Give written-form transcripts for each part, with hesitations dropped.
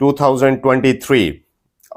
2023।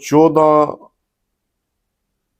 14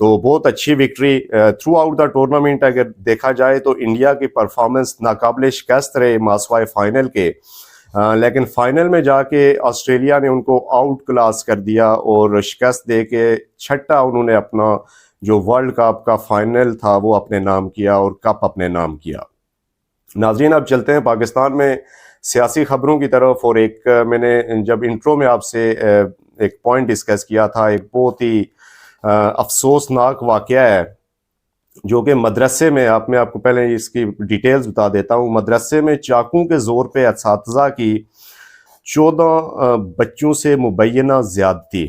تو بہت اچھی victory through out the tournament اگر دیکھا جائے تو انڈیا کی پرفارمنس ناقابل شکست رہے ماسوائے فائنل کے، لیکن فائنل میں جا کے آسٹریلیا نے ان کو آؤٹ کلاس کر دیا اور شکست دے کے چھٹا انہوں نے اپنا جو ورلڈ کپ کا فائنل تھا وہ اپنے نام کیا اور کپ اپنے نام کیا۔ ناظرین اب چلتے ہیں پاکستان میں سیاسی خبروں کی طرف، اور ایک میں نے جب انٹرو میں آپ سے ایک پوائنٹ ڈسکس کیا تھا، ایک بہت ہی افسوسناک واقعہ ہے جو کہ مدرسے میں میں آپ کو پہلے اس کی ڈیٹیلز بتا دیتا ہوں۔ مدرسے میں چاقوں کے زور پہ اساتذہ کی 14 بچوں سے مبینہ زیادتی۔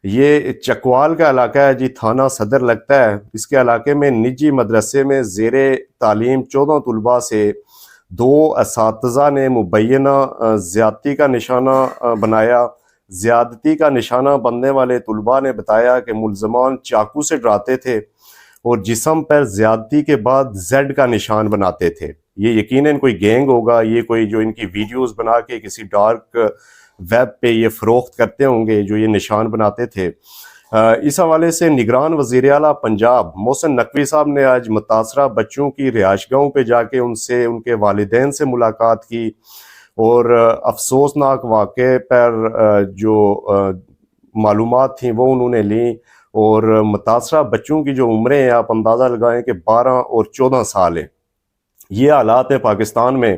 یہ چکوال کا علاقہ ہے جی، تھانہ صدر لگتا ہے۔ اس کے علاقے میں نجی مدرسے میں زیر تعلیم 14 طلباء سے 2 اساتذہ نے مبینہ زیادتی کا نشانہ بنایا۔ زیادتی کا نشانہ بننے والے طلباء نے بتایا کہ ملزمان چاقو سے ڈراتے تھے اور جسم پر زیادتی کے بعد زیڈ کا نشان بناتے تھے۔ یہ یقیناً کوئی گینگ ہوگا، یہ کوئی جو ان کی ویڈیوز بنا کے کسی ڈارک ویب پہ یہ فروخت کرتے ہوں گے جو یہ نشان بناتے تھے۔ اس حوالے سے نگران وزیر اعلیٰ پنجاب محسن نقوی صاحب نے آج متاثرہ بچوں کی رہائش گاہوں پہ جا کے ان کے والدین سے ملاقات کی، اور افسوسناک واقعے پر جو معلومات تھیں وہ انہوں نے لیں، اور متاثرہ بچوں کی جو عمریں ہیں آپ اندازہ لگائیں کہ 12 اور 14 سال ہیں۔ یہ حالات ہیں پاکستان میں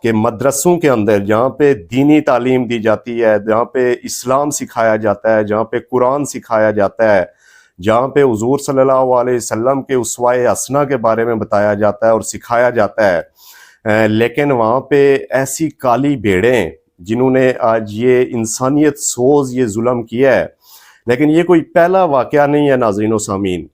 کہ مدرسوں کے اندر جہاں پہ دینی تعلیم دی جاتی ہے، جہاں پہ اسلام سکھایا جاتا ہے، جہاں پہ قرآن سکھایا جاتا ہے، جہاں پہ حضور صلی اللہ علیہ وسلم کے اسوائے حسنہ کے بارے میں بتایا جاتا ہے اور سکھایا جاتا ہے، لیکن وہاں پہ ایسی کالی بھیڑیں جنہوں نے آج یہ انسانیت سوز یہ ظلم کیا ہے۔ لیکن یہ کوئی پہلا واقعہ نہیں ہے ناظرین و سامعین،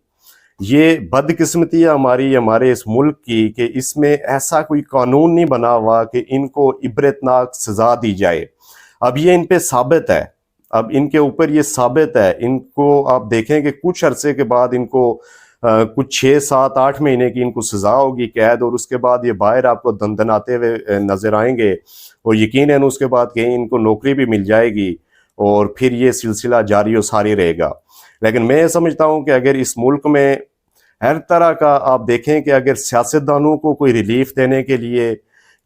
یہ بدقسمتی ہے ہمارے اس ملک کی کہ اس میں ایسا کوئی قانون نہیں بنا ہوا کہ ان کو عبرتناک سزا دی جائے۔ اب یہ ان پہ ثابت ہے، اب ان کے اوپر یہ ثابت ہے، ان کو آپ دیکھیں کہ کچھ عرصے کے بعد ان کو کچھ 6 7 8 مہینے کی ان کو سزا ہوگی قید، اور اس کے بعد یہ باہر آپ کو دندناتے ہوئے نظر آئیں گے، اور یقیناً اس کے بعد کہیں ان کو نوکری بھی مل جائے گی، اور پھر یہ سلسلہ جاری و ساری رہے گا۔ لیکن میں سمجھتا ہوں کہ اگر اس ملک میں ہر طرح کا آپ دیکھیں کہ اگر سیاستدانوں کو کوئی ریلیف دینے کے لیے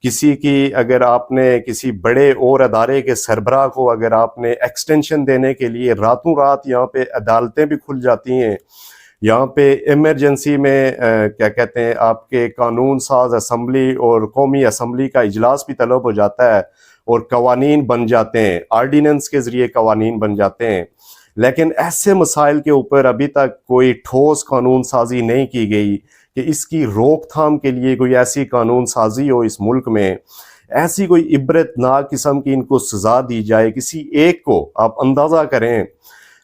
کسی کی، اگر آپ نے کسی بڑے اور ادارے کے سربراہ کو اگر آپ نے ایکسٹینشن دینے کے لیے راتوں رات یہاں پہ عدالتیں بھی کھل جاتی ہیں، یہاں پہ ایمرجنسی میں کیا کہتے ہیں آپ کے قانون ساز اسمبلی اور قومی اسمبلی کا اجلاس بھی طلب ہو جاتا ہے اور قوانین بن جاتے ہیں، آرڈیننس کے ذریعے قوانین بن جاتے ہیں، لیکن ایسے مسائل کے اوپر ابھی تک کوئی ٹھوس قانون سازی نہیں کی گئی کہ اس کی روک تھام کے لیے کوئی ایسی قانون سازی ہو اس ملک میں، ایسی کوئی عبرتناک قسم کی ان کو سزا دی جائے کسی ایک کو۔ آپ اندازہ کریں،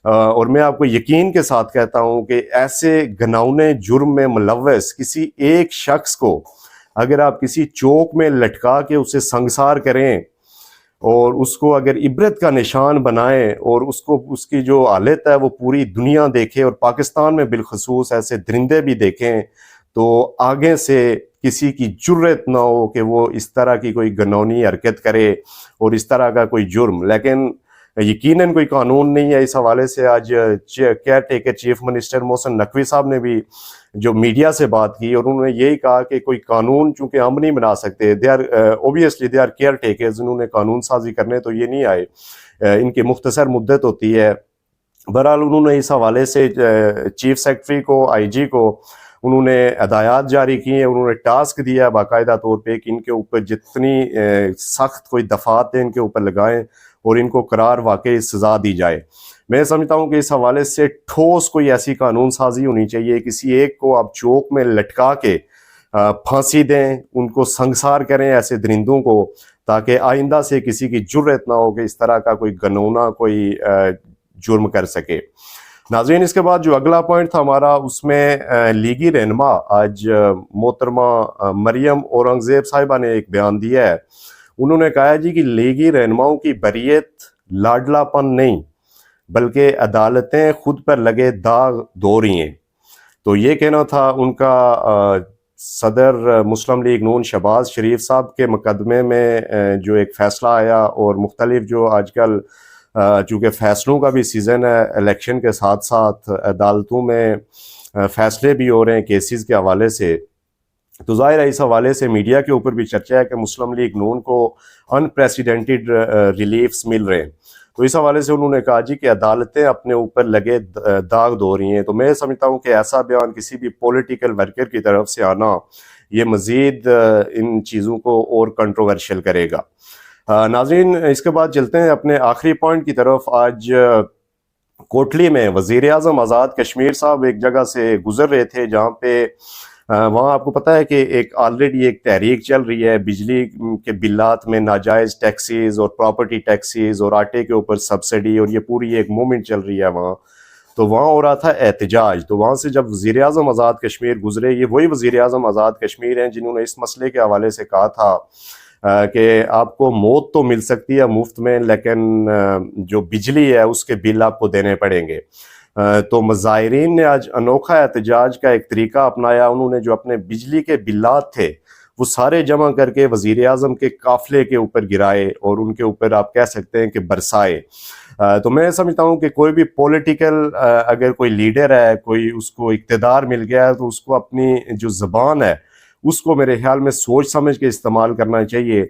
اور میں آپ کو یقین کے ساتھ کہتا ہوں کہ ایسے گھناؤنے جرم میں ملوث کسی ایک شخص کو اگر آپ کسی چوک میں لٹکا کے اسے سنگسار کریں اور اس کو اگر عبرت کا نشان بنائیں اور اس کی جو حالت ہے وہ پوری دنیا دیکھے اور پاکستان میں بالخصوص ایسے درندے بھی دیکھیں، تو آگے سے کسی کی جرت نہ ہو کہ وہ اس طرح کی کوئی گھناؤنی حرکت کرے اور اس طرح کا کوئی جرم۔ لیکن یقیناً کوئی قانون نہیں ہے۔ اس حوالے سے آج care taker chief minister Mohsin Naqvi صاحب نے بھی جو میڈیا سے بات کی، اور انہوں نے یہی کہا کہ کوئی قانون چونکہ ہم نہیں بنا سکتے، obviously they are caretakers, انہوں نے قانون سازی کرنے تو یہ نہیں آئے، ان کی مختصر مدت ہوتی ہے۔ بہرحال انہوں نے اس حوالے سے چیف سیکرٹری کو، آئی جی کو انہوں نے ہدایات جاری کی ہیں، انہوں نے ٹاسک دیا ہے باقاعدہ طور پہ کہ ان کے اوپر جتنی سخت کوئی دفعات ہیں ان کے اوپر لگائیں اور ان کو قرار واقعی سزا دی جائے۔ میں سمجھتا ہوں کہ اس حوالے سے ٹھوس کوئی ایسی قانون سازی ہونی چاہیے، کسی ایک کو آپ چوک میں لٹکا کے پھانسی دیں، ان کو سنگسار کریں ایسے درندوں کو، تاکہ آئندہ سے کسی کی جرت نہ ہو کہ اس طرح کا کوئی گنونا کوئی جرم کر سکے۔ ناظرین، اس کے بعد جو اگلا پوائنٹ تھا ہمارا، اس میں لیگی رہنما آج محترمہ مریم اورنگزیب صاحبہ نے ایک بیان دیا ہے۔ انہوں نے کہا جی کہ لیگی رہنماؤں کی بریت لاڈلا پن نہیں بلکہ عدالتیں خود پر لگے داغ دھو رہی ہیں۔ تو یہ کہنا تھا ان کا صدر مسلم لیگ نون شہباز شریف صاحب کے مقدمے میں جو ایک فیصلہ آیا، اور مختلف جو آج کل چونکہ فیصلوں کا بھی سیزن ہے، الیکشن کے ساتھ ساتھ عدالتوں میں فیصلے بھی ہو رہے ہیں کیسز کے حوالے سے، تو ظاہر ہے اس حوالے سے میڈیا کے اوپر بھی چرچا ہے کہ مسلم لیگ نون کو انپریسیڈنٹڈ ریلیفز مل رہے ہیں۔ تو اس حوالے سے انہوں نے کہا جی کہ عدالتیں اپنے اوپر لگے داغ دھو رہی ہیں۔ تو میں سمجھتا ہوں کہ ایسا بیان کسی بھی پولیٹیکل ورکر کی طرف سے آنا یہ مزید ان چیزوں کو اور کنٹروورشل کرے گا۔ ناظرین، اس کے بعد چلتے ہیں اپنے آخری پوائنٹ کی طرف۔ آج کوٹلی میں وزیر اعظم آزاد کشمیر صاحب ایک جگہ سے گزر رہے تھے جہاں پہ وہاں آپ کو پتہ ہے کہ ایک آلریڈی ایک تحریک چل رہی ہے بجلی کے بلات میں ناجائز ٹیکسیز اور پراپرٹی ٹیکسیز اور آٹے کے اوپر سبسڈی، اور یہ پوری ایک موومنٹ چل رہی ہے وہاں۔ تو وہاں ہو رہا تھا احتجاج، تو وہاں سے جب وزیر اعظم آزاد کشمیر گزرے، یہ وہی وزیر اعظم آزاد کشمیر ہیں جنہوں نے اس مسئلے کے حوالے سے کہا تھا کہ آپ کو موت تو مل سکتی ہے مفت میں، لیکن جو بجلی ہے اس کے بل آپ کو دینے پڑیں گے۔ تو مظاہرین نے آج انوکھا احتجاج کا ایک طریقہ اپنایا۔ انہوں نے جو اپنے بجلی کے بلات تھے وہ سارے جمع کر کے وزیر اعظم کے قافلے کے اوپر گرائے اور ان کے اوپر آپ کہہ سکتے ہیں کہ برسائے۔ تو میں سمجھتا ہوں کہ کوئی بھی پولیٹیکل اگر کوئی لیڈر ہے، کوئی اس کو اقتدار مل گیا ہے، تو اس کو اپنی جو زبان ہے اس کو میرے خیال میں سوچ سمجھ کے استعمال کرنا چاہیے۔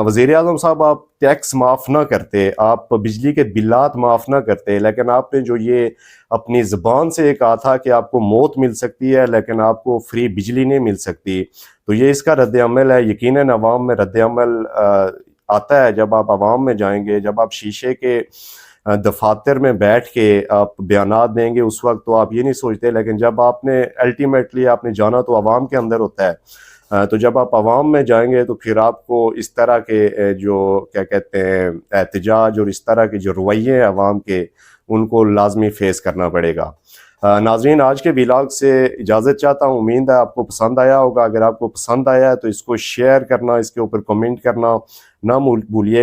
وزیر اعظم صاحب، آپ ٹیکس معاف نہ کرتے، آپ بجلی کے بلات معاف نہ کرتے، لیکن آپ نے جو یہ اپنی زبان سے یہ کہا تھا کہ آپ کو موت مل سکتی ہے لیکن آپ کو فری بجلی نہیں مل سکتی، تو یہ اس کا رد عمل ہے۔ یقیناً عوام میں رد عمل آتا ہے جب آپ عوام میں جائیں گے، جب آپ شیشے کے دفاتر میں بیٹھ کے آپ بیانات دیں گے، اس وقت تو آپ یہ نہیں سوچتے، لیکن جب آپ نے الٹیمیٹلی آپ نے جانا تو عوام کے اندر ہوتا ہے، تو جب آپ عوام میں جائیں گے تو پھر آپ کو اس طرح کے جو کیا کہتے ہیں احتجاج اور اس طرح کے جو رویے ہیں عوام کے، ان کو لازمی فیس کرنا پڑے گا۔ ناظرین، آج کے ولاگ سے اجازت چاہتا ہوں، امید ہے آپ کو پسند آیا ہوگا۔ اگر آپ کو پسند آیا ہے تو اس کو شیئر کرنا، اس کے اوپر کمنٹ کرنا نہ بھولیے۔